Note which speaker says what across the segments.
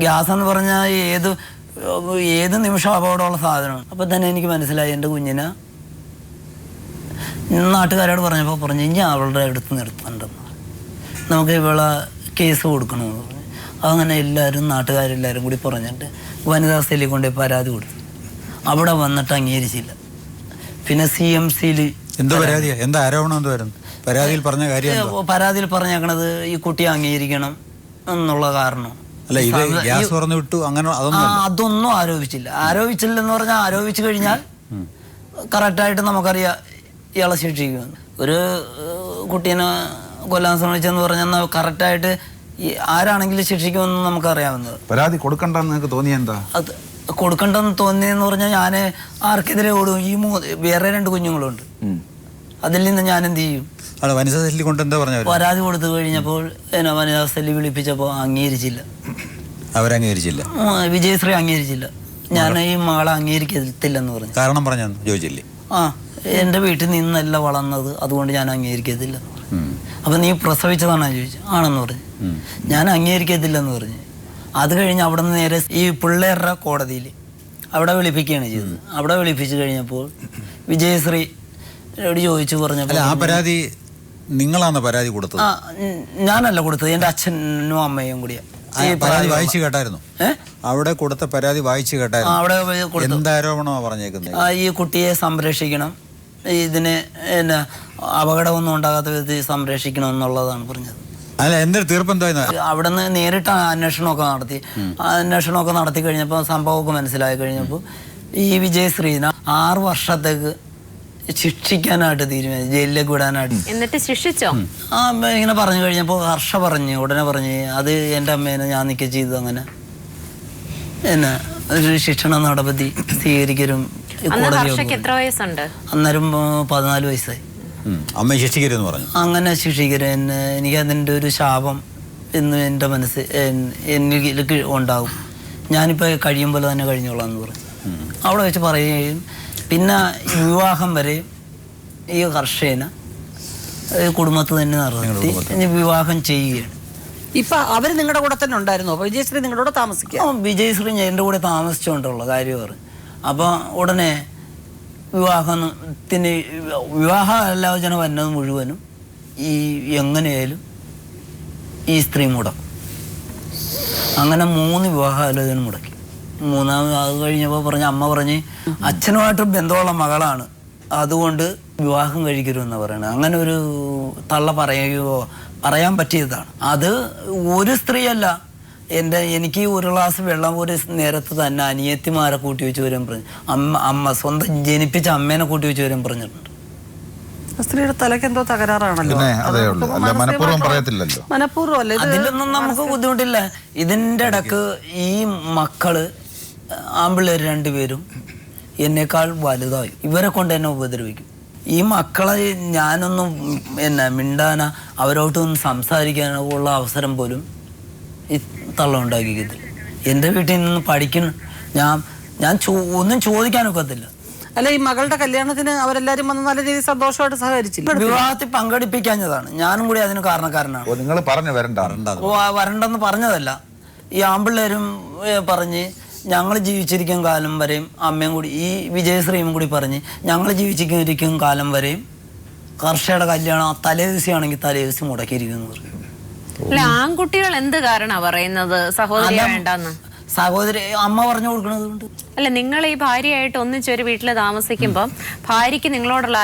Speaker 1: Gas എന്ന് പറഞ്ഞാൽ ഏത് നിമിഷം അപകടമുള്ള സാധനമാണ്. അപ്പം തന്നെ എനിക്ക് മനസ്സിലായി എൻ്റെ കുഞ്ഞിനെ നാട്ടുകാരോട് പറഞ്ഞു ഇനി അവളുടെ അടുത്ത് നിർത്തണ്ടെന്ന്, നമുക്ക് ഇവളെ കേസ് കൊടുക്കണമെന്ന് പറഞ്ഞു. അങ്ങനെ നാട്ടുകാരെല്ലാവരും കൂടി പറഞ്ഞിട്ട് വനിതാ സെല്ലിൽ കൊണ്ടുപോയി പരാതി കൊടുത്തു. അവിടെ വന്നിട്ട് അംഗീകരിച്ചില്ല. പിന്നെ CMC-യിൽ പരാതിയിൽ പറഞ്ഞേക്കണത് ഈ കുട്ടിയെ അംഗീകരിക്കണം എന്നുള്ള കാരണം. അതൊന്നും ആരോപിച്ചില്ലെന്ന് പറഞ്ഞാൽ ആരോപിച്ചു കഴിഞ്ഞാൽ കറക്റ്റായിട്ട് നമുക്കറിയാം ഇയാളെ ശിക്ഷിക്കുമെന്ന്. ഒരു കുട്ടീനെ കൊല്ലാൻ ശ്രമിച്ചെന്ന് പറഞ്ഞാൽ കറക്റ്റായിട്ട് ആരാണെങ്കിലും ശിക്ഷിക്കുമെന്ന് നമുക്കറിയാവുന്നത്.
Speaker 2: പരാതി കൊടുക്കണ്ടെന്ന് നിങ്ങൾക്ക് തോന്നിയെന്താ?
Speaker 1: അത് കൊടുക്കണ്ടെന്ന് തോന്നിയെന്ന് പറഞ്ഞാൽ ഞാൻ ആർക്കെതിരെ ഓടും? ഈ വേറെ 2 കുഞ്ഞുങ്ങളുണ്ട്, അതിൽ നിന്ന് ഞാൻ എന്ത് ചെയ്യും? പരാതി കൊടുത്തു കഴിഞ്ഞപ്പോൾ വനിതാ സെല്ല് വിളിപ്പിച്ചപ്പോൾ അംഗീകരിച്ചില്ല. വിജയശ്രീ അംഗീകരിച്ചില്ല. ഞാൻ ഈ മകളെ അംഗീകരിക്കത്തില്ലെന്ന് പറഞ്ഞു.
Speaker 3: കാരണം പറഞ്ഞു ചോദിച്ചില്ലേ?
Speaker 1: എൻ്റെ വീട്ടിൽ നിന്നല്ല വളർന്നത്, അതുകൊണ്ട് ഞാൻ അംഗീകരിക്കത്തില്ലെന്ന് പറഞ്ഞു. അപ്പം നീ പ്രസവിച്ചതാണോ ചോദിച്ചു. ആണെന്ന് പറഞ്ഞു. ഞാൻ അംഗീകരിക്കത്തില്ലെന്ന് പറഞ്ഞു. അത് കഴിഞ്ഞ് അവിടെ നിന്ന് നേരെ ഈ പിള്ളേരുടെ കോടതിയിൽ അവിടെ വിളിപ്പിക്കുകയാണ് ചെയ്തത്. അവിടെ വിളിപ്പിച്ചു കഴിഞ്ഞപ്പോൾ വിജയശ്രീ ചോദിച്ചു പറഞ്ഞപ്പോൾ
Speaker 3: ആ പരാതി നിങ്ങളാണ് പരാതി കൊടുത്തത്?
Speaker 1: ഞാനല്ല കൊടുത്തത്, എൻ്റെ അച്ഛനും അമ്മയും കൂടിയാണ്.
Speaker 3: വായിച്ചു കേട്ടായിരുന്നു? അവിടെ കൊടുത്ത പരാതി വായിച്ചു കേട്ടായിരുന്നു?
Speaker 1: അവിടെ
Speaker 3: എന്താരോപണമാണ് പറഞ്ഞേക്കുന്നത്?
Speaker 1: ഈ കുട്ടിയെ സംരക്ഷിക്കണം, ഇതിന് അപകടമൊന്നും ഉണ്ടാകാത്ത വിധത്തിൽ സംരക്ഷിക്കണം എന്നുള്ളതാണ് പറഞ്ഞത്. അവിടെ നിന്ന് നേരിട്ട് അന്വേഷണമൊക്കെ നടത്തി കഴിഞ്ഞപ്പോൾ സംഭവമൊക്കെ മനസ്സിലായി കഴിഞ്ഞപ്പോൾ ഈ വിജയശ്രീനെ 6 വർഷത്തേക്ക് ശിക്ഷിക്കാനായിട്ട് തീരുമാനിച്ചു, ജയിലിലേക്ക് വിടാനായിട്ട്.
Speaker 4: എന്നിട്ട് ശിക്ഷിച്ചോ?
Speaker 1: ഇങ്ങനെ പറഞ്ഞു കഴിഞ്ഞപ്പോൾ ഹർഷ ഉടനെ പറഞ്ഞു അത് എൻ്റെ അമ്മേനെ ഞാൻ നിൽക്കുക ചെയ്തു. അങ്ങനെ ഒരു ശിക്ഷണ നടപടി സ്വീകരിക്കലും. അന്നേരം 14 വയസ്സായി.
Speaker 3: അമ്മ ശിക്ഷിക്കരുതെന്ന് പറഞ്ഞു.
Speaker 1: അങ്ങനെ ശിക്ഷിക്കരുത്, എനിക്ക് അതിൻ്റെ ഒരു ശാപം എന്ന് എൻ്റെ എനിക്ക് ഉണ്ടാകും, ഞാനിപ്പോൾ കഴിയുമ്പോൾ തന്നെ കഴിഞ്ഞോളാം എന്ന് പറഞ്ഞു. അവിടെ വെച്ച് പറയുകയും പിന്നെ വിവാഹം വരെ ഈ കർഷകനെ കുടുംബത്തിൽ തന്നെ നടത്തി വിവാഹം ചെയ്യുകയാണ്.
Speaker 5: ഇപ്പൊ അവര് നിങ്ങളുടെ കൂടെ തന്നെ ഉണ്ടായിരുന്നു? വിജയശ്രീ നിങ്ങളുടെ കൂടെ താമസിക്കുക?
Speaker 1: വിജയശ്രീ എൻ്റെ കൂടെ താമസിച്ചുകൊണ്ടുള്ള കാര്യം പറഞ്ഞു. അപ്പോൾ ഉടനെ വിവാഹാലോചന വന്നത് മുഴുവനും എങ്ങനെയായാലും ഈ സ്ത്രീ മുടക്കും. അങ്ങനെ 3 വിവാഹാലോചന മുടക്കി. 3ാമത് അത് കഴിഞ്ഞപ്പോൾ അമ്മ പറഞ്ഞ് അച്ഛനുമായിട്ട് ബന്ധമുള്ള മകളാണ്, അതുകൊണ്ട് വിവാഹം കഴിക്കരുമെന്ന് പറയണത്. അങ്ങനെ ഒരു തള്ള പറയാൻ പറ്റിയതാണ്. അത് ഒരു സ്ത്രീയല്ല, എനിക്ക് ഒരു ഗ്ലാസ് വെള്ളം ഒരു നേരത്ത് തന്നെ അനിയത്തിമാരെ കൂട്ടി വെച്ച് വരും പറഞ്ഞു. അമ്മ സ്വന്തം ജനിപ്പിച്ച അമ്മേനെ കൂട്ടി വെച്ച് വരും പറഞ്ഞിട്ടുണ്ട്.
Speaker 5: സ്ത്രീയുടെ തലയ്ക്ക് എന്തോ തകരാറാണല്ലോ.
Speaker 1: അതിലൊന്നും നമുക്ക് ബുദ്ധിമുട്ടില്ല. ഇതിൻ്റെ ഇടക്ക് ഈ മക്കള് ആമ്പിള്ളേർ 2 പേരും എന്നേക്കാൾ വലുതായി. ഇവരെ കൊണ്ട് എന്നെ ഉപദ്രവിക്കും. ഈ മക്കളെ ഞാനൊന്നും മിണ്ടാനോ അവരോട്ടൊന്നും സംസാരിക്കാനോ ഉള്ള അവസരം പോലും ഈ തള്ള ഉണ്ടാക്കിക്കത്തില്ല. എൻ്റെ വീട്ടിൽ നിന്ന് പഠിക്കണം, ഞാൻ ഒന്നും ചോദിക്കാനൊക്കത്തില്ല.
Speaker 5: അല്ല, ഈ മകളുടെ കല്യാണത്തിന് അവരെല്ലാരും വന്ന് നല്ല രീതിയിൽ സന്തോഷമായിട്ട് സഹകരിച്ചില്ല.
Speaker 1: വിവാഹത്തിൽ പങ്കെടുപ്പിക്കാഞ്ഞതാണ്, ഞാനും കൂടി അതിന് കാരണക്കാരനാണ്.
Speaker 2: നിങ്ങൾ പറഞ്ഞു
Speaker 1: വരണ്ടെന്ന് പറഞ്ഞതല്ല, ഈ ആമ്പിള്ളേരും പറഞ്ഞ് ഞങ്ങൾ ജീവിച്ചിരിക്കും കാലം വരെയും അമ്മയും കൂടി ഈ വിജയശ്രീയും കൂടി പറഞ്ഞ് ഞങ്ങൾ ജീവിച്ചിരിക്കും കാലം വരെയും കർഷകരുടെ കല്യാണം തലേദിവസമാണെങ്കിൽ തലേദിവസം മുടക്കിയിരിക്കുന്നു പറഞ്ഞു.
Speaker 4: ആൺകുട്ടികൾ എന്ത് കാരണ പറയുന്നത് സഹോദരി വേണ്ടെന്ന്?
Speaker 1: സഹോദരി അമ്മ പറഞ്ഞു കൊടുക്കണത് കൊണ്ട്.
Speaker 4: അല്ല, നിങ്ങൾ ഈ ഭാര്യയായിട്ട് ഒന്നിച്ചൊരു വീട്ടിൽ താമസിക്കുമ്പോ ഭാര്യക്ക് നിങ്ങളോടുള്ള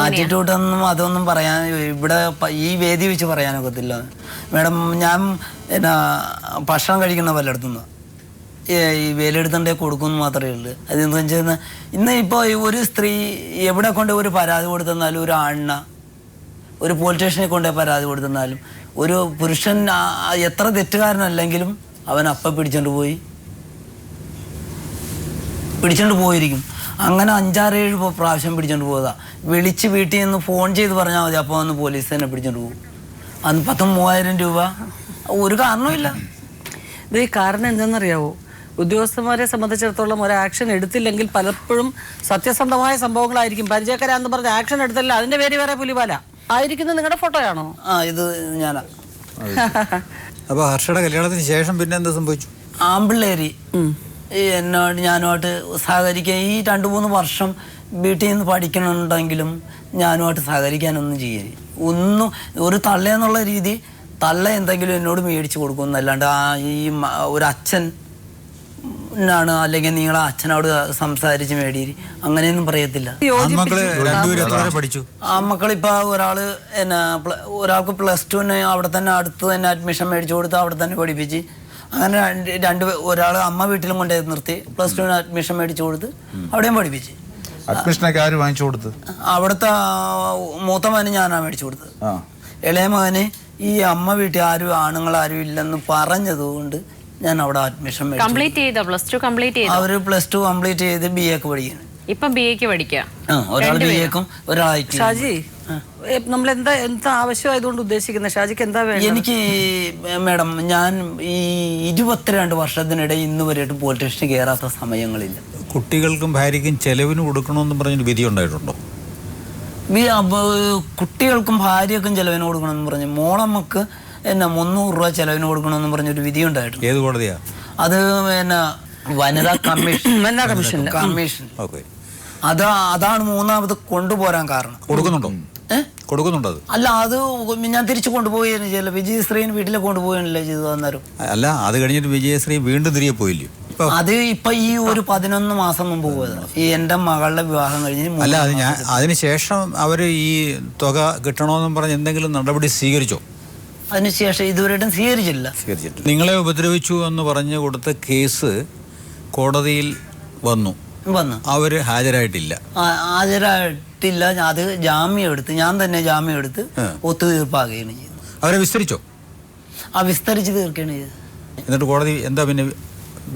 Speaker 1: ആറ്റിറ്റ്യൂഡൊന്നും അതൊന്നും പറയാൻ ഇവിടെ ഈ വേദി വെച്ച് പറയാനൊക്കത്തില്ല മേഡം. ഞാൻ ഭക്ഷണം കഴിക്കുന്ന പലയിടത്തുനിന്ന് ഈ വേലെടുത്തണ്ടേ കൊടുക്കുമെന്ന് മാത്രമേ ഉള്ളൂ. അതെന്താ വെച്ചാൽ ഇന്ന് ഇപ്പോൾ ഒരു സ്ത്രീ എവിടെ കൊണ്ട് ഒരു പരാതി കൊടുത്തെന്നാലും, ഒരു ആണിന ഒരു പോലീസ് സ്റ്റേഷനിൽ കൊണ്ടുപോയി പരാതി കൊടുത്തെന്നാലും, ഒരു പുരുഷൻ എത്ര തെറ്റുകാരനല്ലെങ്കിലും അവൻ അപ്പം പിടിച്ചോണ്ട് പോയിരിക്കും. അങ്ങനെ 5-6-7 പ്രാവശ്യം പിടിച്ചോണ്ട് പോയതാ. വിളിച്ച് വീട്ടിൽ നിന്ന് ഫോൺ ചെയ്ത് പറഞ്ഞാൽ മതി, അപ്പോൾ വന്ന് പോലീസ് തന്നെ പിടിച്ചോണ്ട് പോകും. അന്ന് 10,000-3000 രൂപ ഒരു കാരണമില്ല.
Speaker 5: ഇത് ഈ കാരണം എന്താണെന്നറിയാവോ? ഉദ്യോഗസ്ഥന്മാരെ സംബന്ധിച്ചിടത്തോളം ഒരു ആക്ഷൻ എടുത്തില്ലെങ്കിൽ പലപ്പോഴും സത്യസന്ധമായ സംഭവങ്ങളായിരിക്കും. പരിചയക്കാരാന്ന് പറഞ്ഞ ആക്ഷൻ എടുത്തില്ല, അതിന്റെ പേര് വേറെ പുലിപാല ആയിരിക്കുന്നത്. നിങ്ങളുടെ ഫോട്ടോയാണോ?
Speaker 1: ഇത് ഞാനാ.
Speaker 3: അപ്പോൾ ഹർഷയുടെ കല്യാണത്തിന് ശേഷം പിന്നെ എന്താ സംഭവിച്ചു?
Speaker 1: ആമ്പിള്ളേരി എന്നോട് ഞാനുമായിട്ട് സഹകരിക്കാൻ ഈ 2-3 വർഷം വീട്ടിൽ നിന്ന് പഠിക്കണമെന്നുണ്ടെങ്കിലും ഞാനുമായിട്ട് സഹകരിക്കാനൊന്നും ചെയ്യരുത്. ഒന്നും ഒരു തള്ളയെന്നുള്ള രീതി തള്ള എന്തെങ്കിലും എന്നോട് മേടിച്ച് കൊടുക്കുന്നല്ലാണ്ട് ഒരു അച്ഛൻ ാണ് അല്ലെങ്കിൽ നിങ്ങളെ അച്ഛനോട് സംസാരിച്ച് മേടിയിരി അങ്ങനെയൊന്നും പറയത്തില്ല.
Speaker 3: പഠിച്ചു
Speaker 1: ആ മക്കളിപ്പോ ഒരാൾക്ക് +2 അവിടെ തന്നെ അടുത്ത് തന്നെ അഡ്മിഷൻ മേടിച്ചു കൊടുത്ത് അവിടെ തന്നെ പഠിപ്പിച്ച് അങ്ങനെ ഒരാൾ അമ്മ വീട്ടിലും കൊണ്ടേ നിർത്തി +2 അഡ്മിഷൻ മേടിച്ചു കൊടുത്ത് അവിടെയും പഠിപ്പിച്ച്.
Speaker 2: അഡ്മിഷനൊക്കെ ആര് വാങ്ങിച്ചു കൊടുത്ത്?
Speaker 1: അവിടുത്തെ മൂത്ത മകന് ഞാനാണ് മേടിച്ചു കൊടുത്തത്. ഇളയ മകന് ഈ അമ്മ വീട്ടിൽ ആണുങ്ങളാരും ഇല്ലെന്ന് പറഞ്ഞതുകൊണ്ട് ഞാൻ അവിടെ അഡ്മിഷൻ
Speaker 4: കംപ്ലീറ്റ് ചെയ്തോ? +2 കംപ്ലീറ്റ് ചെയ്തോ?
Speaker 1: അവര് +2 കംപ്ലീറ്റ് ചെയ്ത് BA പഠിക്കണം.
Speaker 4: ഇപ്പം BA പഠിക്കാം.
Speaker 1: ഒരാൾ BA-ക്കും ഒരാൾ IT.
Speaker 5: ഷാജി, നമ്മൾ എന്താ ആവശ്യമായതുകൊണ്ട് ഉദ്ദേശിക്കുന്നത്? ഷാജിക്ക് എന്താ വേണ്ടത്?
Speaker 1: എനിക്ക് മാഡം, ഞാൻ ഈ 22 വർഷത്തിനിടെ ഇന്ന് വരെയായിട്ട് പോലീസ് സ്റ്റേഷനിൽ കയറാത്ത സമയങ്ങളില്ല.
Speaker 3: കുട്ടികൾക്കും ഭാര്യയ്ക്കും ചെലവിന് കൊടുക്കണമെന്ന് പറഞ്ഞൊരു വിധി ഉണ്ടായിട്ടുണ്ടോ?
Speaker 1: കുട്ടികൾക്കും ഭാര്യക്കും ചെലവിന് കൊടുക്കണമെന്ന് പറഞ്ഞു മോളമ്മക്ക് 300 രൂപ ചെലവിന് കൊടുക്കണമെന്ന് പറഞ്ഞൊരു വിധി ഉണ്ടായിട്ടുണ്ട്.
Speaker 3: ഏത് കോടതിയാ
Speaker 1: അത്? വനിതാ കമ്മീഷൻ. അതാണ് മൂന്നാമത് കൊണ്ടുപോരാൻ കാരണം.
Speaker 3: കൊടുക്കുന്നുണ്ടോ?
Speaker 1: അല്ല, അത് ഞാൻ തിരിച്ചു കൊണ്ടുപോവുകയാണ് ചെയ്യല്ല. വിജയശ്രീന് വീട്ടിലേക്ക് കൊണ്ടുപോവുകയാണല്ലേ ചെയ്തത് അന്നേരം.
Speaker 3: അല്ല, അത് കഴിഞ്ഞിട്ട് വിജയശ്രീ വീണ്ടും തിരികെ പോയില്ലേ?
Speaker 1: അത് ഇപ്പൊ ഈ ഒരു 11 മാസം മുമ്പ് പോയതാണ്. ഈ എന്റെ മകളുടെ വിവാഹം കഴിഞ്ഞ്.
Speaker 3: അല്ല, അത് അതിനുശേഷം അവര് ഈ തുക കിട്ടണമെന്നും പറഞ്ഞ് എന്തെങ്കിലും നടപടി സ്വീകരിച്ചോ?
Speaker 1: അതിനുശേഷം ഇതുവരെയായിട്ടും സ്വീകരിച്ചില്ല.
Speaker 3: നിങ്ങളെ ഉപദ്രവിച്ചു എന്ന് പറഞ്ഞു കൊടുത്ത കേസ് കോടതിയിൽ വന്നു. അവര് ഹാജരായിട്ടില്ല.
Speaker 1: അത് ജാമ്യം എടുത്ത് ഞാൻ തന്നെ ജാമ്യം എടുത്ത് ഒത്തുതീർപ്പാക്കുകയാണ് ചെയ്യുന്നത്.
Speaker 3: അവരെ വിസ്തരിച്ചോ?
Speaker 1: വിസ്തരിച്ച് തീർക്കുകയാണ് ചെയ്തത്.
Speaker 3: എന്നിട്ട് കോടതി എന്താ പിന്നെ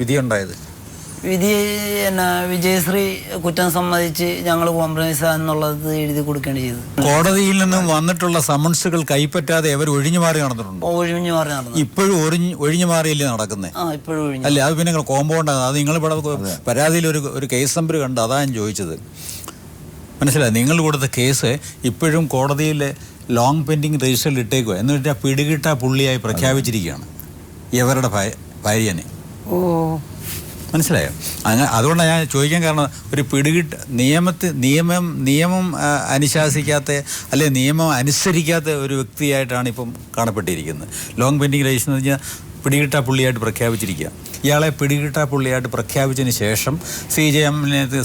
Speaker 3: വിധി ഉണ്ടായത്?
Speaker 1: വിധി വിജയശ്രീ കുറ്റം സമ്മതിച്ച് ഞങ്ങൾ കോംപ്രമൈസ് എന്നുള്ളത് എഴുതി കൊടുക്കുകയാണ് ചെയ്തത്.
Speaker 3: കോടതിയിൽ നിന്നും വന്നിട്ടുള്ള സമൻസുകൾ കൈപ്പറ്റാതെ അവർ ഒഴിഞ്ഞു മാറി നടന്നിട്ടുണ്ടോ?
Speaker 1: ഒഴിഞ്ഞു മാറി നടന്നു.
Speaker 3: ഇപ്പോഴും ഒഴിഞ്ഞു മാറിയല്ലേ നടക്കുന്നത്? അല്ലേ, അത് പിന്നെ കോമ്പൗണ്ട് ആണ്. അത് നിങ്ങൾ ഇവിടെ പരാതിയിൽ ഒരു കേസ് നമ്പർ കണ്ട് അതാ ഞാൻ ചോദിച്ചത്. മനസ്സിലായി? നിങ്ങൾ കൊടുത്ത കേസ് ഇപ്പോഴും കോടതിയിലെ ലോങ് പെൻഡിങ് രജിസ്റ്ററിൽ ഇട്ടേക്കുക. എന്നിട്ട് പിടികിട്ട പുള്ളിയായി പ്രഖ്യാപിച്ചിരിക്കുകയാണ് ഇവരുടെ ഭാര്യനെ. മനസ്സിലായോ? അതുകൊണ്ടാണ് ഞാൻ ചോദിക്കാൻ കാരണം, ഒരു നിയമം അനുശാസിക്കാത്ത അല്ലെ നിയമം അനുസരിക്കാത്ത ഒരു വ്യക്തിയായിട്ടാണ് ഇപ്പം കാണപ്പെട്ടിരിക്കുന്നത്. ലോങ് പെൻഡിങ് രജിസ്റ്റർ എന്ന് പറഞ്ഞാൽ പിടികിട്ട പുള്ളിയായിട്ട് പ്രഖ്യാപിച്ചിരിക്കുക. ഇയാളെ പിടികിട്ട പുള്ളിയായിട്ട് പ്രഖ്യാപിച്ചതിന് ശേഷം CJM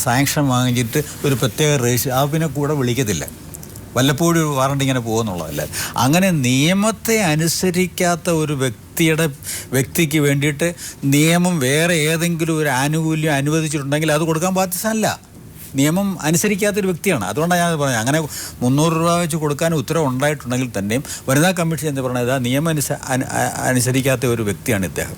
Speaker 3: സാങ്ഷൻ വാങ്ങിച്ചിട്ട് ഒരു പ്രത്യേക രജിസ്റ്റർ പിന്നെ കൂടെ വിളിക്കത്തില്ല. വല്ലപ്പോഴും ഒരു വാറണ്ട് ഇങ്ങനെ പോകുന്നുള്ളതല്ല. അങ്ങനെ നിയമത്തെ അനുസരിക്കാത്ത ഒരു വ്യക്തിക്ക് വേണ്ടിയിട്ട് നിയമം വേറെ ഏതെങ്കിലും ഒരു ആനുകൂല്യം അനുവദിച്ചിട്ടുണ്ടെങ്കിൽ അത് കൊടുക്കാൻ ബാധ്യസ്ഥനല്ല. നിയമം അനുസരിക്കാത്തൊരു വ്യക്തിയാണ്. അതുകൊണ്ടാണ് ഞാൻ പറഞ്ഞത്, അങ്ങനെ 300 രൂപ വെച്ച് കൊടുക്കാൻ ഉത്തരവ് ഉണ്ടായിട്ടുണ്ടെങ്കിൽ തന്നെയും വനിതാ കമ്മീഷൻ എന്ന് പറഞ്ഞത് നിയമം അനുസരിക്കാത്ത ഒരു വ്യക്തിയാണ് ഇദ്ദേഹം.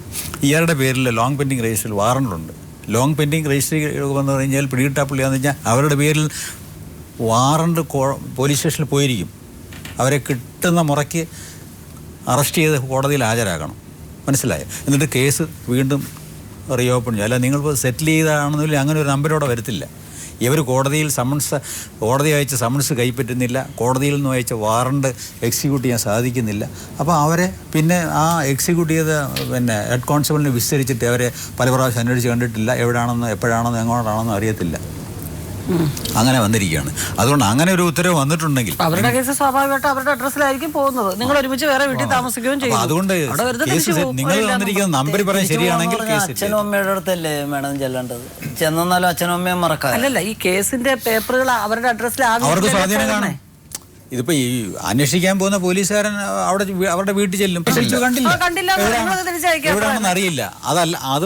Speaker 3: ഇയാളുടെ പേരിൽ ലോങ് പെൻഡിങ് രജിസ്റ്ററിൽ വാറണ്ടുണ്ട്. ലോങ് പെൻഡിങ് രജിസ്റ്റർ വന്നു കഴിഞ്ഞാൽ പിടികിട്ടാപ്പുള്ളിയാന്ന് വെച്ചാൽ അവരുടെ പേരിൽ വാറണ്ട് പോലീസ് സ്റ്റേഷനിൽ പോയിരിക്കും. അവരെ കിട്ടുന്ന മുറയ്ക്ക് അറസ്റ്റ് ചെയ്ത് കോടതിയിൽ ഹാജരാക്കണം. മനസ്സിലായോ? എന്നിട്ട് കേസ് വീണ്ടും റീഓപ്പൺ ചെയ്യും. അല്ല, നിങ്ങൾ സെറ്റിൽ ചെയ്താണെന്നില്ല അങ്ങനെ ഒരു നമ്പരോടെ വരത്തില്ല. ഇവർ കോടതി അയച്ച സമൻസ് കൈപ്പറ്റുന്നില്ല, കോടതിയിൽ നിന്ന് അയച്ച വാറണ്ട് എക്സിക്യൂട്ട് ചെയ്യാൻ സാധിക്കുന്നില്ല. അപ്പോൾ അവരെ പിന്നെ ആ എക്സിക്യൂട്ട് ചെയ്ത ഹെഡ് കോൺസ്റ്റബിളിനെ വിസ്തരിച്ചിട്ട് അവരെ പല പ്രാവശ്യം അന്വേഷിച്ച് കണ്ടിട്ടില്ല. എവിടെയാണെന്നോ എപ്പോഴാണെന്നോ എങ്ങോട്ടാണെന്നോ അറിയത്തില്ല. അങ്ങനെ വന്നിരിക്കുകയാണ്. അതുകൊണ്ട് അങ്ങനെ ഒരു ഉത്തരവ് വന്നിട്ടുണ്ടെങ്കിൽ
Speaker 5: അവരുടെ കേസ് സ്വാഭാവികമായിട്ട് അവരുടെ അഡ്രസ്സിലായിരിക്കും പോകുന്നത്. നിങ്ങൾ ഒരുമിച്ച് വേറെ വീട്ടിൽ താമസിക്കുകയും ചെയ്യും.
Speaker 3: അതുകൊണ്ട് നിങ്ങൾ വന്നിരിക്കുന്ന നമ്പർ പറയാൻ ശരിയാണെങ്കിൽ
Speaker 1: അച്ഛനും അമ്മയുടെ അടുത്തല്ലേ മേഡം ചെല്ലേണ്ടത്? ചെന്നാലും അച്ഛനും അമ്മയും മറക്കാം.
Speaker 5: അല്ലല്ല, ഈ കേസിന്റെ പേപ്പറുകൾ അവരുടെ അഡ്രസ്സിൽ
Speaker 3: അവർക്ക് സ്വാധീനം കാണേ. ഇതിപ്പോ ഈ അന്വേഷിക്കാൻ പോകുന്ന പോലീസുകാരൻ അവരുടെ വീട്ടിൽ ചെല്ലും. എവിടെയാണെന്ന് അറിയില്ല. അത്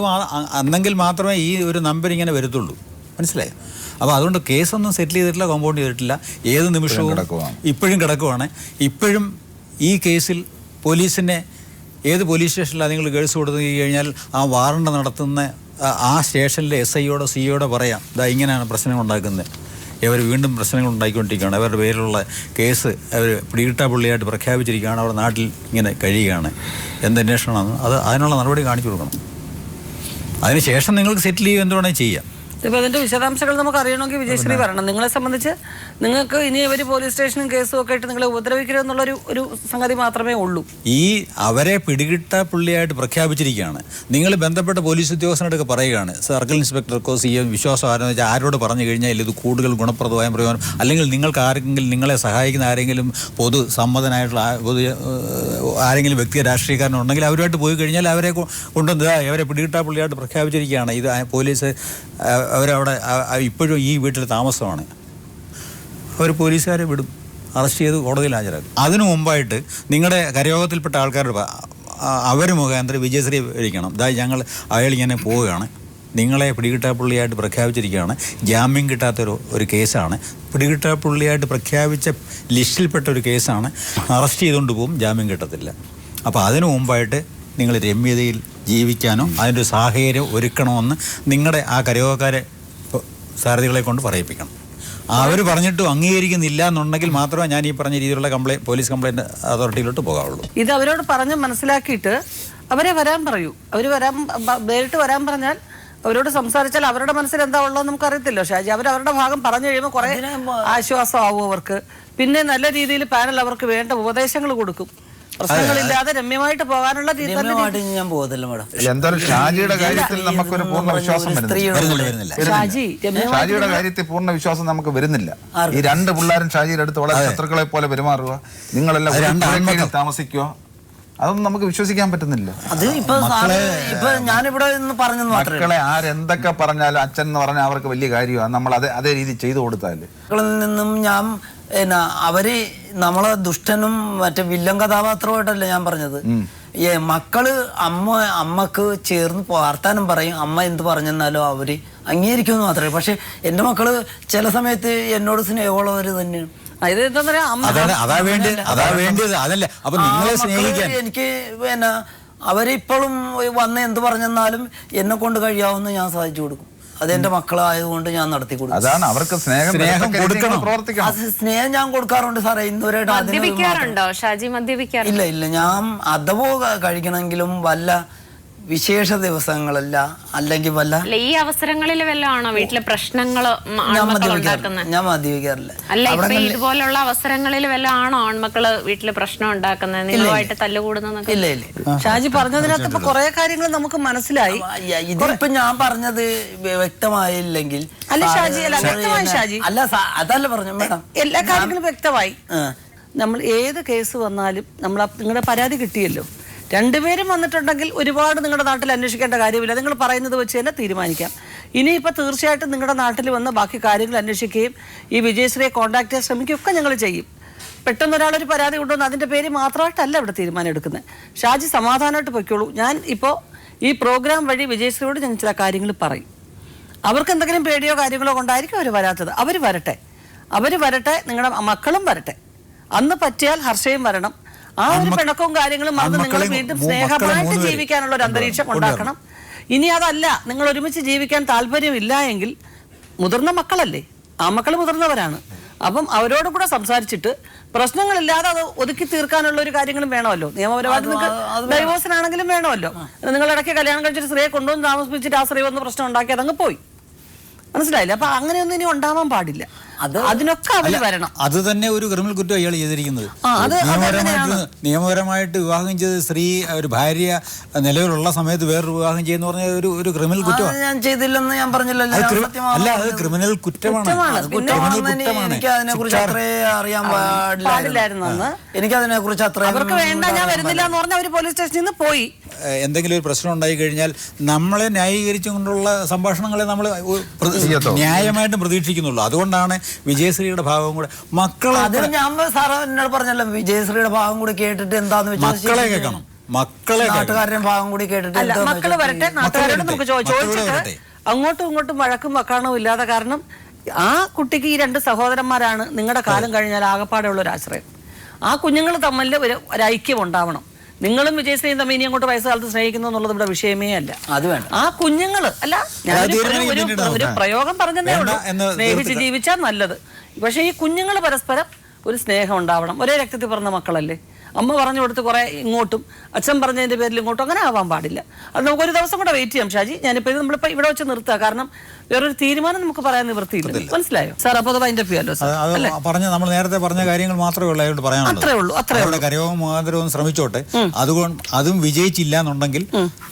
Speaker 3: അന്നെങ്കിൽ മാത്രമേ ഈ ഒരു നമ്പർ ഇങ്ങനെ വരത്തുള്ളൂ. മനസ്സിലായോ? അപ്പോൾ അതുകൊണ്ട് കേസൊന്നും സെറ്റിൽ ചെയ്തിട്ടില്ല, കോമ്പൗണ്ട് ചെയ്തിട്ടില്ല. ഏത് നിമിഷവും ഇപ്പോഴും കിടക്കുവാണ്. ഇപ്പോഴും ഈ കേസിൽ പോലീസിനെ ഏത് പോലീസ് സ്റ്റേഷനിലാണ് നിങ്ങൾ കേസ് കൊടുത്തു കഴിഞ്ഞാൽ ആ വാറണ്ട് നടത്തുന്ന ആ സ്റ്റേഷനിലെ SIയോടോ CEOടോ പറയാം, ഇതാ ഇങ്ങനെയാണ് പ്രശ്നങ്ങൾ ഉണ്ടാക്കുന്നത്, ഇവർ വീണ്ടും പ്രശ്നങ്ങൾ ഉണ്ടാക്കിക്കൊണ്ടിരിക്കുകയാണ്, അവരുടെ പേരിലുള്ള കേസ് അവർ പിടികിട്ടാ പുള്ളിയായിട്ട് പ്രഖ്യാപിച്ചിരിക്കുകയാണ്, അവരുടെ നാട്ടിൽ ഇങ്ങനെ കഴിയുകയാണ്, എന്തന്വേഷണമാണ് അതിനുള്ള നടപടി കാണിച്ചു കൊടുക്കണം. അതിനുശേഷം നിങ്ങൾക്ക് സെറ്റിൽ ചെയ്യുക എന്തുവേണമെങ്കിൽ ചെയ്യാം.
Speaker 5: ഇപ്പൊ അതിന്റെ വിശദാംശങ്ങൾ നമുക്ക് അറിയണമെങ്കിൽ വിജയശ്രീ പറയണം. നിങ്ങളെ സംബന്ധിച്ച് നിങ്ങൾക്ക് ഇനി ഇവർ പോലീസ് സ്റ്റേഷനും കേസും ഒക്കെ ആയിട്ട് നിങ്ങളെ ഉപദ്രവിക്കരുതെന്നുള്ള ഒരു സംഗതി മാത്രമേ ഉള്ളൂ.
Speaker 3: ഈ അവരെ പിടികിട്ട പുള്ളിയായിട്ട് പ്രഖ്യാപിച്ചിരിക്കുകയാണ്. നിങ്ങൾ ബന്ധപ്പെട്ട പോലീസ് ഉദ്യോഗസ്ഥനോടൊക്കെ പറയുകയാണ്, സർക്കിൾ ഇൻസ്പെക്ടർക്കോ സിയോ വിശ്വാസം ആരെന്ന് വെച്ചാൽ ആരോട് പറഞ്ഞു കഴിഞ്ഞാൽ ഇത് കൂടുതൽ ഗുണപ്രദമായ പ്രയോജനം, അല്ലെങ്കിൽ നിങ്ങൾക്ക് ആരെങ്കിലും നിങ്ങളെ സഹായിക്കുന്ന ആരെങ്കിലും പൊതു സമ്മതനായിട്ടുള്ള ആരെങ്കിലും വ്യക്തി രാഷ്ട്രീയക്കാരനുണ്ടെങ്കിൽ അവരുമായിട്ട് പോയി കഴിഞ്ഞാൽ അവരെ കൊണ്ടുവന്ന് അവരെ പിടികിട്ട പുള്ളിയായിട്ട് പ്രഖ്യാപിച്ചിരിക്കുകയാണ്. ഇത് പോലീസ് അവരവിടെ ഇപ്പോഴും ഈ വീട്ടിൽ താമസമാണ്. അവർ പോലീസുകാരെ വിടും, അറസ്റ്റ് ചെയ്ത് കോടതിയിൽ ഹാജരാക്കും. അതിനു മുമ്പായിട്ട് നിങ്ങളുടെ കരയോഗത്തിൽപ്പെട്ട ആൾക്കാരോട് അവർ മുഖാന്തരം വിജയശ്രീ വിളിക്കണം, അതായത് അയാൾ ഇങ്ങനെ പോവുകയാണ്, നിങ്ങളെ പിടികിട്ടാപ്പുള്ളിയായിട്ട് പ്രഖ്യാപിച്ചിരിക്കുകയാണ്, ജാമ്യം കിട്ടാത്തൊരു കേസാണ്, പിടികിട്ടാപ്പുള്ളിയായിട്ട് പ്രഖ്യാപിച്ച ലിസ്റ്റിൽപ്പെട്ട ഒരു കേസാണ്, അറസ്റ്റ് ചെയ്തുകൊണ്ട് പോകും, ജാമ്യം കിട്ടത്തില്ല. അപ്പോൾ അതിനു മുമ്പായിട്ട് നിങ്ങൾ രമ്യതയിൽ ജീവിക്കാനോ അതിൻ്റെ ഒരു സാഹചര്യം ഒരുക്കണമെന്ന് നിങ്ങളുടെ ആ കരയോഗക്കാരെ സാരഥികളെ കൊണ്ട് പറയിപ്പിക്കണം. അവർ പറഞ്ഞിട്ടും അംഗീകരിക്കുന്നില്ല എന്നുണ്ടെങ്കിൽ മാത്രമേ ഞാൻ ഈ പറഞ്ഞ രീതിയിലുള്ള പോലീസ് കംപ്ലയിൻറ്റ് അതോറിറ്റിയിലോട്ട് പോകാവുള്ളൂ.
Speaker 5: ഇത് അവരോട് പറഞ്ഞ് മനസ്സിലാക്കിയിട്ട് അവരെ വരാൻ പറയൂ. അവർ നേരിട്ട് വരാൻ പറഞ്ഞാൽ അവരോട് സംസാരിച്ചാൽ അവരുടെ മനസ്സിൽ എന്താ ഉള്ളതെന്ന് നമുക്കറിയത്തില്ലോ ഷാജി. അവരുടെ ഭാഗം പറഞ്ഞു കഴിയുമ്പോൾ കുറേ ആശ്വാസമാവും അവർക്ക്. പിന്നെ നല്ല രീതിയിൽ പാനൽ അവർക്ക് വേണ്ട ഉപദേശങ്ങൾ കൊടുക്കും. പ്രശ്നങ്ങളില്ലാതെ രമ്യമായിട്ട് പോകാനുള്ള
Speaker 1: ഞാൻ പോകത്തില്ല മാഡം.
Speaker 2: എന്തായാലും ഷാജിയുടെ കാര്യത്തിൽ നമുക്കൊരു പൂർണ്ണ വിശ്വാസം വരുന്നില്ല. ഷാജിയുടെ കാര്യത്തിൽ പൂർണ്ണ വിശ്വാസം നമുക്ക് വരുന്നില്ല. ഈ രണ്ട് പിള്ളേരും ഷാജിയുടെ അടുത്ത് വളരെ ശത്രുക്കളെ പോലെ പെരുമാറുക, നിങ്ങളെല്ലാം താമസിക്കുക, അതൊന്നും നമുക്ക് വിശ്വസിക്കാൻ പറ്റുന്നില്ല.
Speaker 1: അത് ഇപ്പൊ ഞാനിവിടെ നിന്ന് പറഞ്ഞു,
Speaker 2: മക്കളെ ആരെന്തൊക്കെ പറഞ്ഞാലും അച്ഛൻ എന്ന് പറഞ്ഞാൽ അവർക്ക് വലിയ കാര്യമാണ്. നമ്മൾ അതേ രീതി ചെയ്തു കൊടുത്താല്
Speaker 1: മക്കളിൽ നിന്നും ഞാൻ അവര് നമ്മളെ ദുഷ്ടനും മറ്റേ വില്ലൻ കഥാപാത്രമായിട്ടല്ല ഞാൻ പറഞ്ഞത്. മക്കള് അമ്മക്ക് ചേർന്ന് വർത്താനം പറയും, അമ്മ എന്ത് പറഞ്ഞെന്നാലും അവര് അംഗീകരിക്കുമെന്ന് മാത്രമേ. പക്ഷെ എന്റെ മക്കള് ചില സമയത്ത് എന്നോട് സ്നേഹമുള്ളവര് തന്നെയാണ്. എനിക്ക് അവരിപ്പോഴും വന്ന് എന്ത് പറഞ്ഞെന്നാലും എന്നെ കൊണ്ട് കഴിയാവുന്ന ഞാൻ സാധിച്ചു കൊടുക്കും. അതെന്റെ മക്കളായതുകൊണ്ട് ഞാൻ നടത്തി കൊടുക്കും.
Speaker 2: അതാണ് അവർക്ക് സ്നേഹം
Speaker 1: ഞാൻ കൊടുക്കാറുണ്ട് സാറേ. ഇന്നുവരെയായിട്ട് ഇല്ല. ഞാൻ അഥവോ കഴിക്കണമെങ്കിലും വല്ല വിശേഷ ദിവസങ്ങളല്ല, അല്ലെങ്കിൽ വല്ല
Speaker 4: ഈ അവസരങ്ങളിൽ വല്ലതാണോ വീട്ടിലെ പ്രശ്നങ്ങൾ
Speaker 1: ഞാൻ മദ്യപിക്കാറില്ല.
Speaker 4: അല്ല, ഇപ്പൊ ഇതുപോലുള്ള അവസരങ്ങളിൽ വല്ലതാണോ ആൺമക്കള് വീട്ടില് പ്രശ്നം ഉണ്ടാക്കുന്നത്, നിങ്ങളുമായിട്ട് തല്ലുകൂടുന്നത്?
Speaker 1: ഇല്ല.
Speaker 5: ഷാജി പറഞ്ഞതിനകത്ത് ഇപ്പൊ കുറെ കാര്യങ്ങൾ നമുക്ക് മനസ്സിലായി.
Speaker 1: ഇതിപ്പോ ഞാൻ പറഞ്ഞത് വ്യക്തമായില്ലെങ്കിൽ
Speaker 5: അല്ല ഷാജി, ഷാജി
Speaker 1: അല്ല അതല്ല പറഞ്ഞു മേഡം,
Speaker 5: എല്ലാ കാര്യങ്ങളും വ്യക്തമായി. നമ്മൾ ഏത് കേസ് വന്നാലും നിങ്ങളുടെ പരാതി കിട്ടിയല്ലോ, രണ്ടുപേരും വന്നിട്ടുണ്ടെങ്കിൽ ഒരുപാട് നിങ്ങളുടെ നാട്ടിൽ അന്വേഷിക്കേണ്ട കാര്യമില്ല. നിങ്ങൾ പറയുന്നത് വെച്ച് തന്നെ തീരുമാനിക്കാം. ഇനിയിപ്പോൾ തീർച്ചയായിട്ടും നിങ്ങളുടെ നാട്ടിൽ വന്ന് ബാക്കി കാര്യങ്ങൾ അന്വേഷിക്കുകയും ഈ വിജയശ്രീയെ കോൺടാക്ട് ചെയ്യാൻ ശ്രമിക്കുകയൊക്കെ ഞങ്ങൾ ചെയ്യും. പെട്ടെന്ന് ഒരാളൊരു പരാതി കൊണ്ടുവന്ന് അതിൻ്റെ പേര് മാത്രമായിട്ടല്ല ഇവിടെ തീരുമാനം എടുക്കുന്നത്. ഷാജി സമാധാനമായിട്ട് പൊയ്ക്കോളൂ. ഞാൻ ഇപ്പോൾ ഈ പ്രോഗ്രാം വഴി വിജയശ്രീയോട് ഞാൻ ചില കാര്യങ്ങൾ പറയും. അവർക്ക് എന്തെങ്കിലും പേടിയോ കാര്യങ്ങളോ കൊണ്ടായിരിക്കും അവർ വരാത്തത്. അവർ വരട്ടെ, നിങ്ങളുടെ മക്കളും വരട്ടെ. അന്ന് പറ്റിയാൽ ഹർഷയും വരണം. ആ ഒരു പിണക്കവും കാര്യങ്ങളും മറന്ന് നിങ്ങൾ വീണ്ടും സ്നേഹമായിട്ട് ജീവിക്കാനുള്ള ഒരു അന്തരീക്ഷം ഉണ്ടാക്കണം. ഇനി അതല്ല, നിങ്ങൾ ഒരുമിച്ച് ജീവിക്കാൻ താല്പര്യമില്ല എങ്കിൽ മുതിർന്ന മക്കളല്ലേ, ആ മക്കൾ മുതിർന്നവരാണ്. അപ്പം അവരോട് കൂടെ സംസാരിച്ചിട്ട് പ്രശ്നങ്ങളില്ലാതെ അത് ഒതുക്കി തീർക്കാനുള്ള ഒരു കാര്യങ്ങളും വേണമല്ലോ. നിയമപരമായിട്ട് നിങ്ങൾക്ക് ഡൈവോഴ്സിനാണെങ്കിലും വേണമല്ലോ. നിങ്ങളിടയ്ക്ക് കല്യാണം കഴിച്ചിട്ട് സ്ത്രീയെ കൊണ്ടുവന്ന് താമസിപ്പിച്ചിട്ട് ആ സ്ത്രീ വന്ന് പ്രശ്നം ഉണ്ടാക്കി അതങ്ങ് പോയി. മനസ്സിലായില്ല? അപ്പൊ അങ്ങനെയൊന്നും ഇനി ഉണ്ടാവാൻ പാടില്ല. അതിനൊക്കെ അവര് വരണം.
Speaker 3: അത് തന്നെ ഒരു ക്രിമിനൽ കുറ്റം അയാൾ ചെയ്തിരിക്കുന്നത്. നിയമപരമായിട്ട് വിവാഹം ചെയ്ത് സ്ത്രീ ഒരു ഭാര്യ നിലവിലുള്ള സമയത്ത് വേറൊരു വിവാഹം ചെയ്യുന്ന പറഞ്ഞ ഒരു ക്രിമിനൽ കുറ്റമാണ്.
Speaker 1: ഞാൻ ചെയ്തില്ലെന്ന് ഞാൻ പറഞ്ഞില്ലല്ലോ.
Speaker 3: അല്ല, അത് ക്രിമിനൽ കുറ്റമാണ്.
Speaker 1: എനിക്ക് അതിനെ കുറിച്ച് അത്രേ അറിയാൻ പാടില്ലായിരുന്നു. എനിക്ക് അതിനെ കുറിച്ച് അത്ര
Speaker 5: അവർക്ക് വേണ്ട, ഞാൻ വരുന്നില്ല എന്ന് പറഞ്ഞാൽ അവര് പോലീസ് സ്റ്റേഷനിൽ നിന്ന് പോയി.
Speaker 3: എന്തെങ്കിലും ഒരു പ്രശ്നം ഉണ്ടായി കഴിഞ്ഞാൽ നമ്മളെ ന്യായീകരിച്ചുകൊണ്ടുള്ള സംഭാഷണങ്ങളെ നമ്മൾ ന്യായമായിട്ടും പ്രതീക്ഷിക്കുന്നുള്ളൂ. അതുകൊണ്ടാണ് വിജയശ്രീയുടെ ഭാഗം കൂടെ മക്കളെ
Speaker 1: ഞാൻ സാറ് എന്നോട് പറഞ്ഞല്ലോ, വിജയശ്രീയുടെ ഭാഗം കൂടി കേട്ടിട്ട് എന്താന്ന് വെച്ചാൽ
Speaker 3: മക്കളെ കേൾക്കണം.
Speaker 1: നാട്ടുകാരുടെ ഭാഗം കൂടി കേട്ടിട്ട്
Speaker 5: മക്കള് വരട്ടെ, നാട്ടുകാരോട് നമുക്ക് ചോദിച്ചിട്ട് അങ്ങോട്ടും ഇങ്ങോട്ടും വഴക്കും വക്കാണവും ഇല്ലാതെ. കാരണം ആ കുട്ടിക്ക് ഈ രണ്ട് സഹോദരന്മാരാണ് നിങ്ങളുടെ കാലം കഴിഞ്ഞാൽ ആകപ്പാടെയുള്ള ഒരു ആശ്രയം. ആ കുഞ്ഞുങ്ങൾ തമ്മിൽ ഒരു ഐക്യം ഉണ്ടാവണം. നിങ്ങളും വിജയശ്രീയും തമ്മിൽ ഇനി അങ്ങോട്ട് വയസ്സുകാലത്ത് സ്നേഹിക്കുന്നു എന്നുള്ളത് ഇവിടെ വിഷയമേ അല്ല.
Speaker 1: അത് വേണം.
Speaker 5: ആ കുഞ്ഞുങ്ങള് അല്ല, ഒരു പ്രയോഗം പറഞ്ഞതേ ഉള്ളൂ, സ്നേഹിച്ച് ജീവിച്ചാൽ നല്ലത്. പക്ഷെ ഈ കുഞ്ഞുങ്ങൾ പരസ്പരം ഒരു സ്നേഹം ഉണ്ടാവണം. ഒരേ രക്തത്തിൽ പറഞ്ഞ മക്കളല്ലേ, അമ്മ പറഞ്ഞു കൊടുത്ത് കുറേ ഇങ്ങോട്ടും, അച്ഛൻ പറഞ്ഞതിൻ്റെ പേരിൽ ഇങ്ങോട്ടും അങ്ങനെ ആവാൻ പാടില്ല. അത് നമുക്കൊരു ദിവസം കൂടെ വെയിറ്റ് ചെയ്യാം ഷാജി. ഞാനിപ്പോൾ ഇത് നമ്മളിപ്പോൾ ഇവിടെ വെച്ച് നിർത്തുക, കാരണം വേറൊരു തീരുമാനം നമുക്ക് പറയാൻ നിവൃത്തിയില്ല. മനസ്സിലായോ സാർ? അപ്പോൾ അത് വൈൻഡപ്പ് ചെയ്യാമല്ലോ സാർ.
Speaker 3: പറഞ്ഞ നമ്മൾ നേരത്തെ പറഞ്ഞ കാര്യങ്ങൾ മാത്രമേ ഉള്ളൂ അയാളോട് പറയാനുള്ളൂ.
Speaker 5: അത്രേ ഉള്ളൂ.
Speaker 3: കരവും മുഖാന്തരവും ശ്രമിച്ചോട്ടെ. അതും വിജയിച്ചില്ല എന്നുണ്ടെങ്കിൽ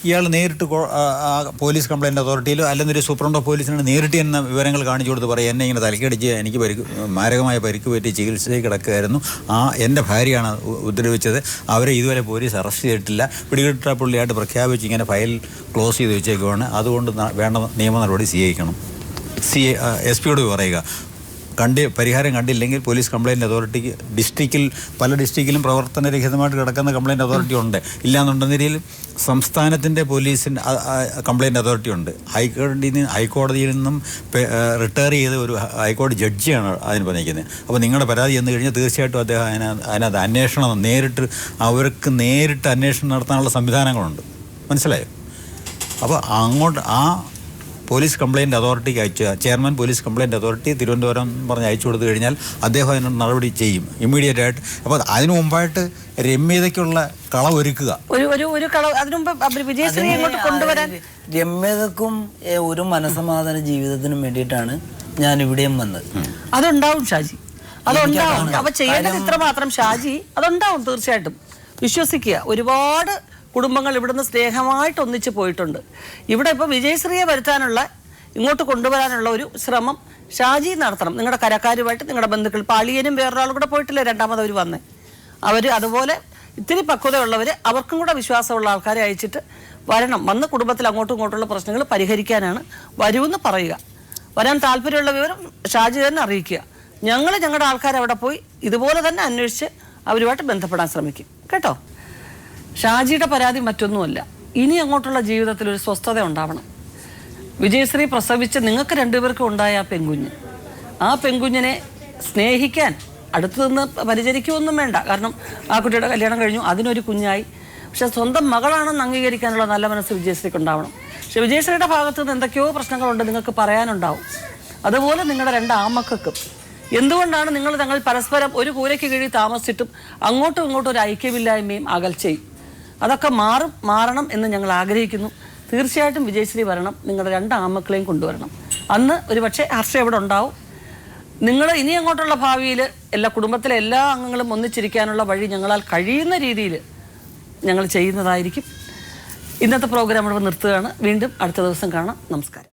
Speaker 3: ഇയാൾ നേരിട്ട് പോലീസ് കംപ്ലൈൻറ്റ് അതോറിറ്റിയിലോ അല്ലെങ്കിൽ ഒരു സൂപ്രണ്ട് ഓഫ് പോലീസിനോട് നേരിട്ട് എന്ന വിവരങ്ങൾ കാണിച്ചു കൊടുത്ത് പറയും, എന്നെ ഇങ്ങനെ തലക്കടിച്ച് എനിക്ക് മാരകമായ പരിക്ക് പറ്റി ചികിത്സയിൽ കിടക്കുകയായിരുന്നു, എൻ്റെ ഭാര്യയാണ് ഉപദ്രവിച്ചത്, അവരെ ഇതുവരെ പോലീസ് അറസ്റ്റ് ചെയ്തിട്ടില്ല, പിടികിട്ടാ പുള്ളിയായിട്ട് പ്രഖ്യാപിച്ച് ഇങ്ങനെ ഫയൽ ക്ലോസ് ചെയ്ത് വെച്ചേക്കുവാണ്, അതുകൊണ്ട് വേണ്ട നിയമ നടപടി സ്വീകരിക്കണം. SP യോട് പറയുക. പരിഹാരം കണ്ടില്ലെങ്കിൽ പോലീസ് കംപ്ലയിൻറ്റ് അതോറിറ്റിക്ക് പല ഡിസ്ട്രിക്റ്റിലും പ്രവർത്തനരഹിതമായിട്ട് കിടക്കുന്ന കംപ്ലയിൻറ്റ് അതോറിറ്റി ഉണ്ട്. ഇല്ലാന്നുണ്ടെങ്കിൽ സംസ്ഥാനത്തിൻ്റെ പോലീസിൻ്റെ കംപ്ലയിൻറ്റ് അതോറിറ്റി ഉണ്ട്. ഹൈക്കോടതിയിൽ നിന്നും റിട്ടയർ ചെയ്ത ഒരു ഹൈക്കോടതി ജഡ്ജിയാണ് അതിന് പറഞ്ഞിരിക്കുന്നത്. അപ്പോൾ നിങ്ങളുടെ പരാതി ചെന്ന് കഴിഞ്ഞാൽ തീർച്ചയായിട്ടും അദ്ദേഹം അതിനകത്ത് അന്വേഷണം അവർക്ക് നേരിട്ട് അന്വേഷണം നടത്താനുള്ള സംവിധാനങ്ങളുണ്ട്. മനസ്സിലായോ? അപ്പോൾ അങ്ങോട്ട് പോലീസ് കംപ്ലയിൻറ്റ് അതോറിറ്റിക്ക് chairman police complaint authority Thiruvananthapuram പറഞ്ഞ് അയച്ചു കൊടുത്തു കഴിഞ്ഞാൽ അദ്ദേഹം അതിന് നടപടി ചെയ്യും ഇമ്മീഡിയറ്റ് ആയിട്ട്. അപ്പോൾ അതിനു മുമ്പായിട്ട് രമ്യതയ്ക്കുള്ള കളവൊരുക്കുക.
Speaker 1: രമ്യതക്കും ഒരു മനസമാധാന ജീവിതത്തിനും വേണ്ടിയിട്ടാണ് ഞാൻ ഇവിടെയും വന്നത്.
Speaker 5: അതുണ്ടാവും ഷാജി, അതുണ്ടാവും. അപ്പൊ ചെയ്യേണ്ടത് ഇത്ര മാത്രം ഷാജി, അതുണ്ടാവും തീർച്ചയായിട്ടും. വിശ്വസിക്കുക, ഒരുപാട് കുടുംബങ്ങൾ ഇവിടുന്ന് സ്നേഹമായിട്ട് ഒന്നിച്ച് പോയിട്ടുണ്ട്. ഇവിടെ ഇപ്പോൾ വിജയശ്രീയെ വരുത്താനുള്ള, ഇങ്ങോട്ട് കൊണ്ടുവരാനുള്ള ഒരു ശ്രമം ഷാജി നടത്തണം. നിങ്ങളുടെ കരക്കാരുമായിട്ട്, നിങ്ങളുടെ ബന്ധുക്കൾ, പാളിയനും വേറൊരാളും കൂടെ പോയിട്ടില്ലേ രണ്ടാമത് അവർ വന്നേ, അവർ അതുപോലെ ഇത്തിരി പക്വതയുള്ളവർ, അവർക്കും കൂടെ വിശ്വാസമുള്ള ആൾക്കാരെ അയച്ചിട്ട് വന്ന് കുടുംബത്തിൽ അങ്ങോട്ടും ഇങ്ങോട്ടുള്ള പ്രശ്നങ്ങൾ പരിഹരിക്കാനാണ് വരുമെന്ന് പറയുക. വരാൻ താല്പര്യമുള്ള വിവരം ഷാജി തന്നെ അറിയിക്കുക. ഞങ്ങളുടെ ആൾക്കാർ അവിടെ പോയി ഇതുപോലെ തന്നെ അന്വേഷിച്ച് അവരുമായിട്ട് ബന്ധപ്പെടാൻ ശ്രമിക്കും കേട്ടോ. ഷാജിയുടെ പരാതി മറ്റൊന്നുമല്ല, ഇനി അങ്ങോട്ടുള്ള ജീവിതത്തിൽ ഒരു സ്വസ്ഥത ഉണ്ടാവണം. വിജയശ്രീ പ്രസവിച്ച് നിങ്ങൾക്ക് രണ്ടുപേർക്കും ഉണ്ടായ ആ പെൺകുഞ്ഞിനെ സ്നേഹിക്കാൻ അടുത്തു നിന്ന് പരിചരിക്കുകയൊന്നും വേണ്ട. കാരണം ആ കുട്ടിയുടെ കല്യാണം കഴിഞ്ഞു, അതിനൊരു കുഞ്ഞായി. പക്ഷെ സ്വന്തം മകളാണെന്ന് അംഗീകരിക്കാനുള്ള നല്ല മനസ്സ് വിജയശ്രീക്ക് ഉണ്ടാവണം. പക്ഷെ വിജയശ്രീയുടെ ഭാഗത്തു നിന്ന് എന്തൊക്കെയോ പ്രശ്നങ്ങളുണ്ട്, നിങ്ങൾക്ക് പറയാനുണ്ടാവും. അതുപോലെ നിങ്ങളുടെ 2 ആമക്കൾക്കും എന്തുകൊണ്ടാണ് നിങ്ങൾ പരസ്പരം ഒരു കൂരയ്ക്ക് കീഴിൽ താമസിച്ചിട്ടും അങ്ങോട്ടും ഇങ്ങോട്ടും ഒരു ഐക്യമില്ലായ്മയും അകൽച്ചയും, അതൊക്കെ മാറണം എന്ന് ഞങ്ങൾ ആഗ്രഹിക്കുന്നു. തീർച്ചയായിട്ടും വിജയശ്രീ വരണം, നിങ്ങളുടെ 2 ആമക്കളെയും കൊണ്ടുവരണം. അന്ന് ഒരു പക്ഷേ ഹർഷ ഇവിടെ ഉണ്ടാവും. നിങ്ങൾ ഇനി അങ്ങോട്ടുള്ള ഭാവിയിൽ കുടുംബത്തിലെ എല്ലാ അംഗങ്ങളും ഒന്നിച്ചിരിക്കാനുള്ള വഴി ഞങ്ങളാൽ കഴിയുന്ന രീതിയിൽ ഞങ്ങൾ ചെയ്യുന്നതായിരിക്കും. ഇന്നത്തെ പ്രോഗ്രാം ഇവിടെ നിർത്തുകയാണ്. വീണ്ടും അടുത്ത ദിവസം കാണാം. നമസ്കാരം.